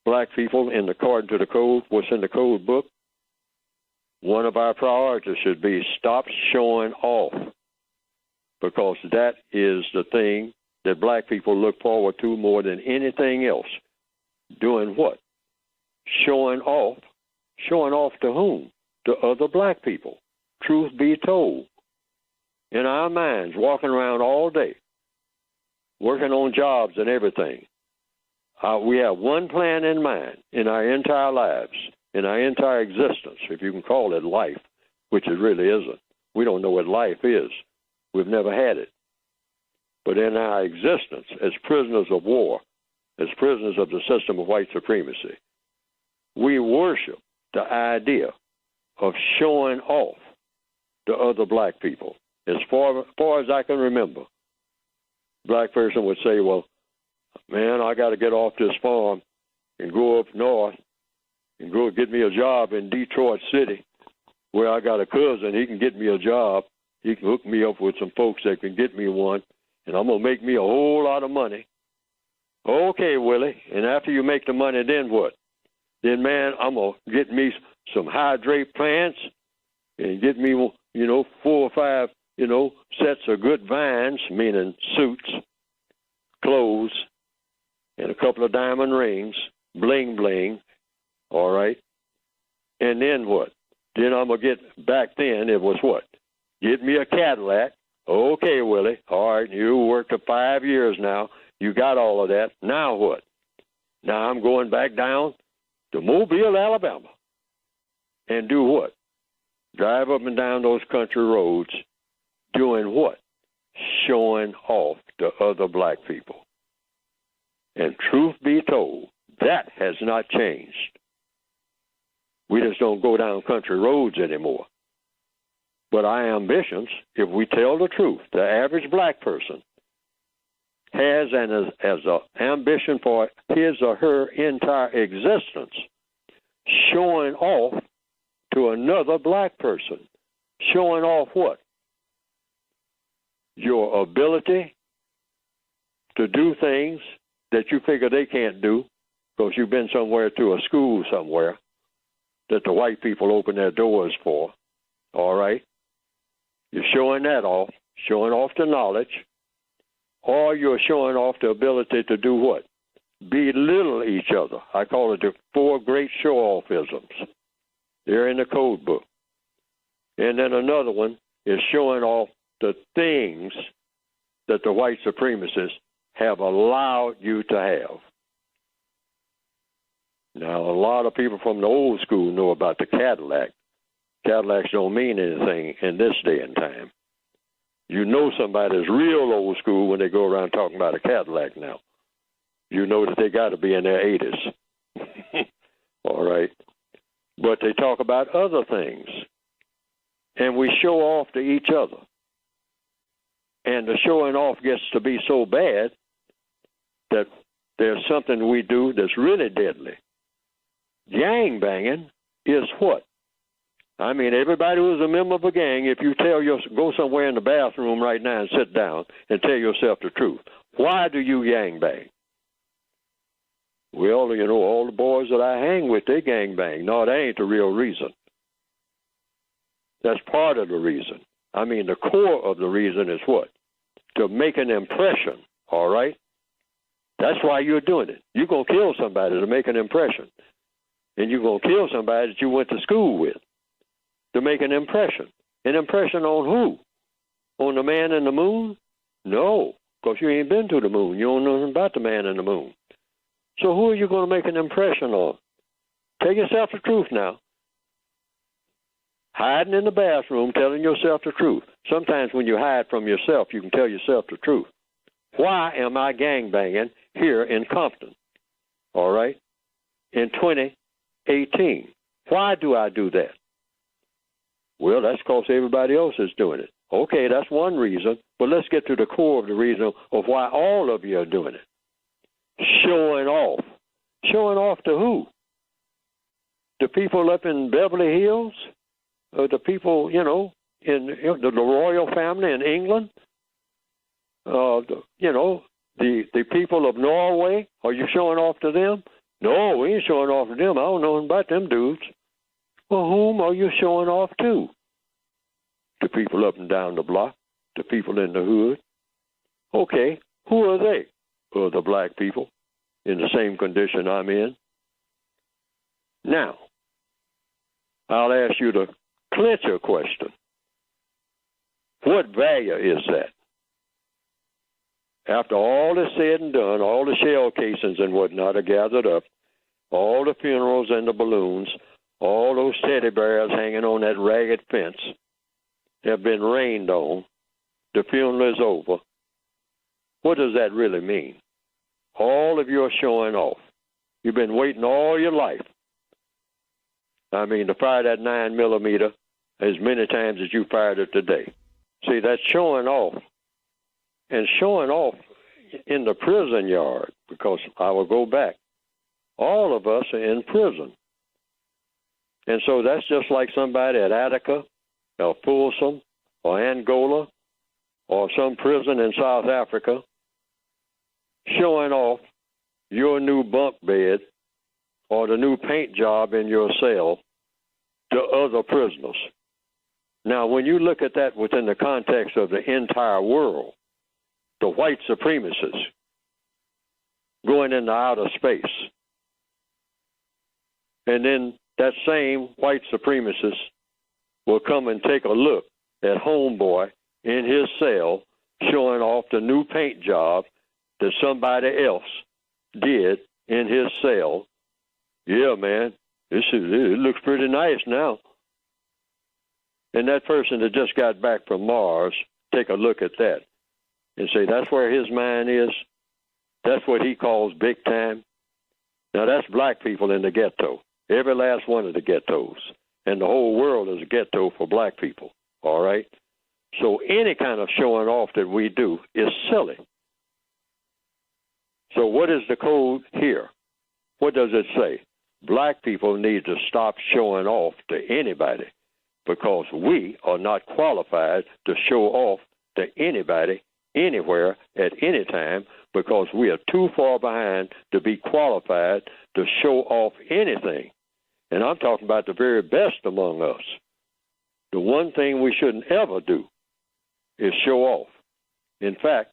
black people according to the code, what's in the code book, one of our priorities should be stop showing off, because that is the thing that black people look forward to more than anything else. Doing what? Showing off. Showing off to whom? To other black people. Truth be told, in our minds, walking around all day, working on jobs and everything, we have one plan in mind in our entire lives, in our entire existence, if you can call it life, which it really isn't. We don't know what life is. We've never had it. But in our existence, as prisoners of war, as prisoners of the system of white supremacy, we worship the idea of showing off to other black people. As far as I can remember, black person would say, well, man, I got to get off this farm and go up north and go get me a job in Detroit City, where I got a cousin. He can get me a job. He can hook me up with some folks that can get me one, and I'm going to make me a whole lot of money. Okay, Willie, and after you make the money, then what? Then, man, I'm going to get me some hydrate plants and get me, 4 or 5, sets of good vines, meaning suits, clothes, and a couple of diamond rings, bling, bling, all right? And then what? Then I'm going to get, back then, it was what? Get me a Cadillac. Okay, Willie, all right, you worked for 5 years now. You got all of that. Now what? Now I'm going back down to Mobile, Alabama, and do what? Drive up and down those country roads doing what? Showing off to other black people. And truth be told, that has not changed. We just don't go down country roads anymore. But our ambitions, if we tell the truth, the average black person has an ambition for his or her entire existence, showing off to another black person. Showing off what? Your ability to do things that you figure they can't do because you've been somewhere to a school somewhere that the white people open their doors for, all right? You're showing that off, showing off the knowledge, or you're showing off the ability to do what? Belittle each other. I call it the 4 great show-offisms. They're in the code book. And then another one is showing off the things that the white supremacists have allowed you to have. Now, a lot of people from the old school know about the Cadillac. Cadillacs don't mean anything in this day and time. You know somebody's real old school when they go around talking about a Cadillac now. You know that they got to be in their 80s. All right. But they talk about other things. And we show off to each other. And the showing off gets to be so bad that there's something we do that's really deadly. Gang banging is what? I mean, everybody who's a member of a gang, if you go somewhere in the bathroom right now and sit down and tell yourself the truth. Why do you gang bang? Well, all the boys that I hang with, they gang bang. No, that ain't the real reason. That's part of the reason. I mean, the core of the reason is what? To make an impression, all right? That's why you're doing it. You're going to kill somebody to make an impression. And you're going to kill somebody that you went to school with to make an impression. An impression on who? On the man in the moon? No, because you ain't been to the moon. You don't know nothing about the man in the moon. So who are you going to make an impression on? Tell yourself the truth now. Hiding in the bathroom, telling yourself the truth. Sometimes when you hide from yourself, you can tell yourself the truth. Why am I gangbanging here in Compton? All right? In 2018. Why do I do that? Well, that's because everybody else is doing it. Okay, that's one reason, but let's get to the core of the reason of why all of you are doing it. Showing off. Showing off to who? The people up in Beverly Hills? Or the people, in the royal family in England? The people of Norway? Are you showing off to them? No, we ain't showing off to them. I don't know nothing about them dudes. Well, whom are you showing off to? The people up and down the block, the people in the hood. Okay, who are they? Well, the black people in the same condition I'm in. Now, I'll ask you the clincher question. What value is that? After all is said and done, all the shell casings and whatnot are gathered up, all the funerals and the balloons, all those teddy bears hanging on that ragged fence have been rained on, the funeral is over. What does that really mean? All of you are showing off. You've been waiting all your life. I mean, to fire that 9mm as many times as you fired it today. See, that's showing off. And showing off in the prison yard, because I will go back. All of us are in prison. And so that's just like somebody at Attica or Folsom or Angola or some prison in South Africa showing off your new bunk bed or the new paint job in your cell to other prisoners. Now, when you look at that within the context of the entire world, the white supremacists going into outer space, and then that same white supremacist will come and take a look at homeboy in his cell showing off the new paint job that somebody else did in his cell. Yeah, man, it looks pretty nice now. And that person that just got back from Mars, take a look at that and say, that's where his mind is. That's what he calls big time. Now, that's black people in the ghetto, every last one of the ghettos. And the whole world is a ghetto for black people, all right? So any kind of showing off that we do is silly. So what is the code here? What does it say? Black people need to stop showing off to anybody because we are not qualified to show off to anybody, anywhere, at any time, because we are too far behind to be qualified to show off anything. And I'm talking about the very best among us. The one thing we shouldn't ever do is show off. In fact,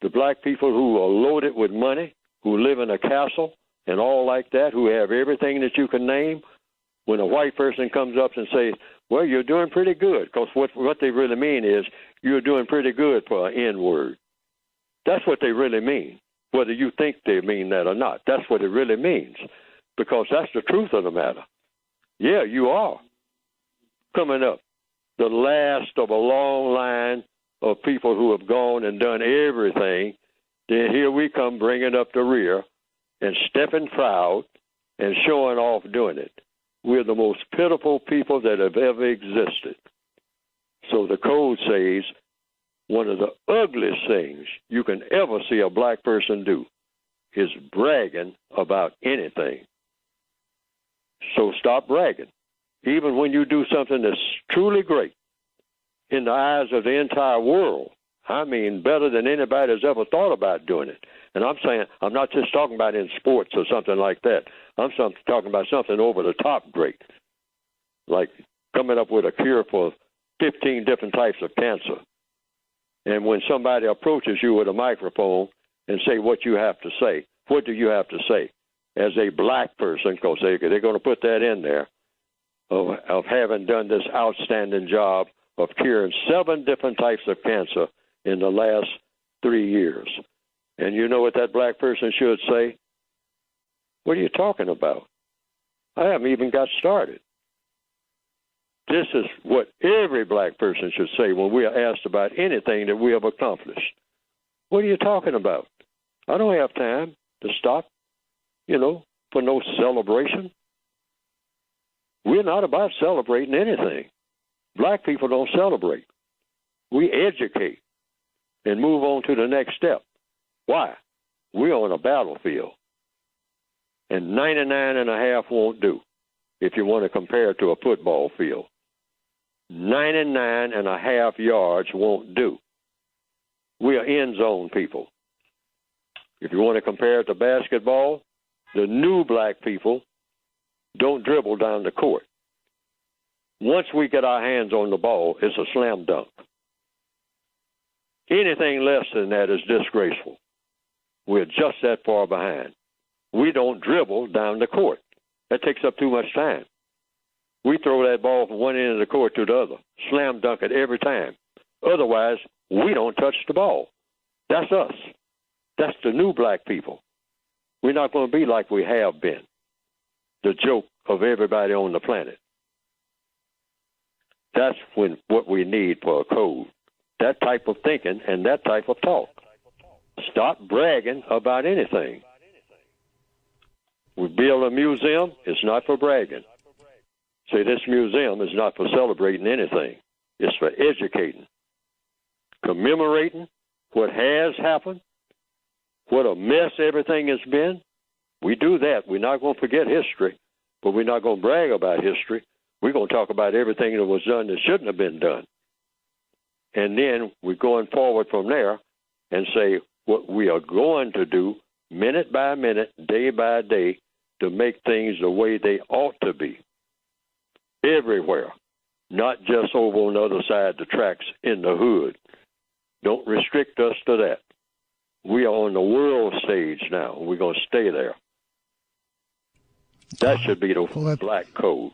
the black people who are loaded with money, who live in a castle and all like that, who have everything that you can name, when a white person comes up and says, well, you're doing pretty good, because what they really mean is you're doing pretty good for an N-word. That's what they really mean, whether you think they mean that or not. That's what it really means, because that's the truth of the matter. Yeah, you are coming up, the last of a long line of people who have gone and done everything. Then here we come bringing up the rear and stepping proud and showing off doing it. We're the most pitiful people that have ever existed. So the code says one of the ugliest things you can ever see a black person do is bragging about anything. So stop bragging. Even when you do something that's truly great in the eyes of the entire world, I mean better than anybody has ever thought about doing it. And I'm saying, I'm not just talking about in sports or something like that. I'm talking about something over the top great, like coming up with a cure for 15 different types of cancer. And when somebody approaches you with a microphone and say what you have to say, what do you have to say? As a black person, because they're going to put that in there, of having done this outstanding job of curing 7 different types of cancer in the last 3 years. And you know what that black person should say? What are you talking about? I haven't even got started. This is what every black person should say when we are asked about anything that we have accomplished. What are you talking about? I don't have time to stop, for no celebration. We're not about celebrating anything. Black people don't celebrate. We educate and move on to the next step. Why? We're on a battlefield. And 99.5 won't do if you want to compare it to a football field. 99.5 yards won't do. We are end zone people. If you want to compare it to basketball, The new black people don't dribble down the court. Once we get our hands on the ball, it's a slam dunk. Anything less than that is disgraceful. We're just that far behind. We don't dribble down the court. That takes up too much time. We throw that ball from one end of the court to the other, slam dunk it every time. Otherwise, we don't touch the ball. That's us. That's the new black people. We're not going to be like we have been, the joke of everybody on the planet. That's what we need for a code. That type of thinking and that type of talk. Stop bragging about anything. We build a museum, it's not for bragging. Say, this museum is not for celebrating anything. It's for educating, commemorating what has happened, what a mess everything has been. We do that. We're not going to forget history, but we're not going to brag about history. We're going to talk about everything that was done that shouldn't have been done. And then we're going forward from there and say what we are going to do minute by minute, day by day, to make things the way they ought to be. Everywhere, not just over on the other side of the tracks in the hood. Don't restrict us to that. We are on the world stage now. We're going to stay there. That should be the black code.